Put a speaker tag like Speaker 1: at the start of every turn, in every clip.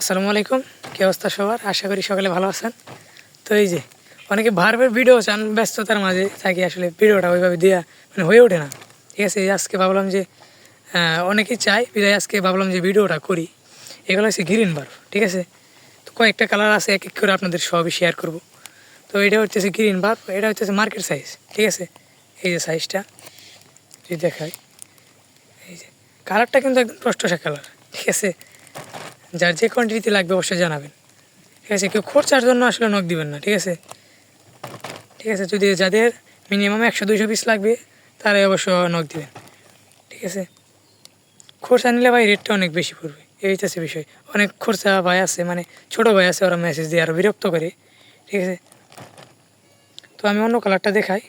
Speaker 1: আসসালামু আলাইকুম, কী অবস্থা সবার? আশা করি সকালে ভালো আছেন। তো এই যে অনেকে ভার্বের ভিডিও চান, ব্যস্ততার মাঝে থাকি, আসলে ভিডিওটা ওইভাবে দেওয়া হয়ে ওঠে না। ঠিক আছে, আজকে ভাবলাম যে অনেকেই চাই, বিদায় আজকে ভাবলাম যে ভিডিওটা করি। এগুলো হচ্ছে গ্রিন ভার্ব, ঠিক আছে। তো কয়েকটা কালার আছে, এক এক করে আপনাদের সবই শেয়ার করব। তো এটা হচ্ছে গ্রিন ভার্ব, এটা হচ্ছে মার্কেট সাইজ, ঠিক আছে। এই যে সাইজটা যদি দেখাই, এই যে কালারটা কিন্তু একদম টসটসা কালার, ঠিক আছে। যার যে কোয়ান্টিটিতে লাগবে অবশ্যই জানাবেন, ঠিক আছে। কেউ খরচার জন্য আসলে নখ দিবেন না, ঠিক আছে। ঠিক আছে, যদি যাদের মিনিমাম 100-200 পিস লাগবে তারাই অবশ্য নখ দিবেন, ঠিক আছে। খরচা নিলে ভাই রেটটা অনেক বেশি পড়বে, এই হচ্ছে বিষয়। অনেক খরচা ভাই আছে, মানে ছোটো ভাই আছে, ওরা মেসেজ দিয়ে আরও বিরক্ত করে, ঠিক আছে। তো আমি অন্য কালারটা দেখাই।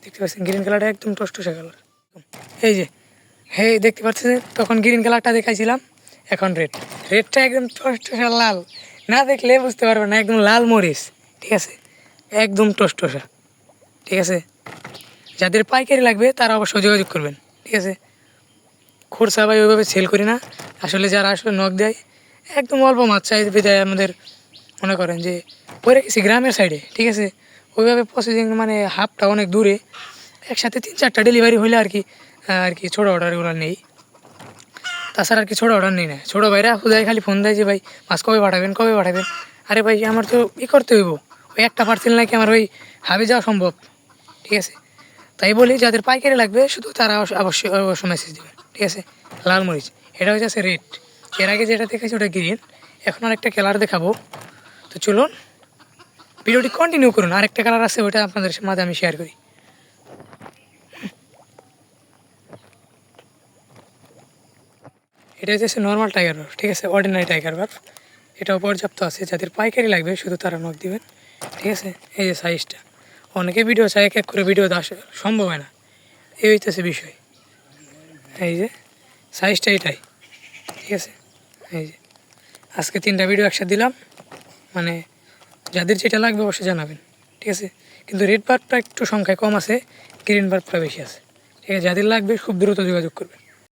Speaker 1: দেখতে পাচ্ছেন গ্রিন কালারটা একদম টসটসা কালার। এই যে হ্যাঁ, দেখতে পাচ্ছেন, তখন গ্রিন কালারটা দেখাইছিলাম, এখন রেডটা একদম টসটসা লাল। না দেখলে বুঝতে পারবেন না, একদম লাল মরিচ, ঠিক আছে, একদম টসটসা, ঠিক আছে। যাদের পাইকারি লাগবে তারা অবশ্যই যোগাযোগ করবেন, ঠিক আছে। খরচা ভাই ওইভাবে সেল করি না, আসলে যারা আসলে নখ দেয় একদম অল্প মাছ চাই বিদায় আমাদের মনে করেন যে পরে গেছি গ্রামের সাইডে, ঠিক আছে। ওইভাবে প্রসেসিং মানে হাফটা অনেক দূরে, একসাথে 3-4টা ডেলিভারি হলে আর কি ছোটো অর্ডারগুলো নেই। তাছাড়া আর কি ছোটো অর্ডার নেই না। ছোটো ভাইরা খুদাই খালি ফোন দেয় যে ভাই মাছ কবে পাঠাবেন। আরে ভাই আমার তো করতে হইব, ওই একটা পার্সেল নাকি আমার ওই হাবে যাওয়া সম্ভব, ঠিক আছে। তাই বলি যাদের পাইকারি লাগবে শুধু তারা অবশ্যই মেসেজ দেবেন, ঠিক আছে। লাল মরিচ, এটা হচ্ছে রেড। এর আগে যেটা দেখেছি ওটা গ্রিন, এখন আরেকটা কালার দেখাবো। তো চলুন ভিডিওটি কন্টিনিউ করুন, আরেকটা কালার আছে ওটা আপনাদের মাঝে আমি শেয়ার করি। এটা হচ্ছে নর্মাল টাইগার বার্ফ, ঠিক আছে, অর্ডিনারি টাইগার বার্ফ। এটাও পর্যাপ্ত আছে, যাদের পাইকারি লাগবে শুধু তারা নখ দিবেন, ঠিক আছে। এই যে সাইজটা, অনেকে ভিডিও চাই, এক এক করে ভিডিও দেওয়া সম্ভব হয় না, এই হইতেছে বিষয়। এই যে সাইজটা এটাই, ঠিক আছে। এই যে আজকে 3টা ভিডিও একসাথে দিলাম, মানে যাদের যেটা লাগবে অবশ্যই জানাবেন, ঠিক আছে। কিন্তু রেড বার্বটা একটু সংখ্যায় কম আছে, গ্রিন বার্বটা বেশি আছে, ঠিক আছে। যাদের লাগবে খুব দ্রুত যোগাযোগ করবেন।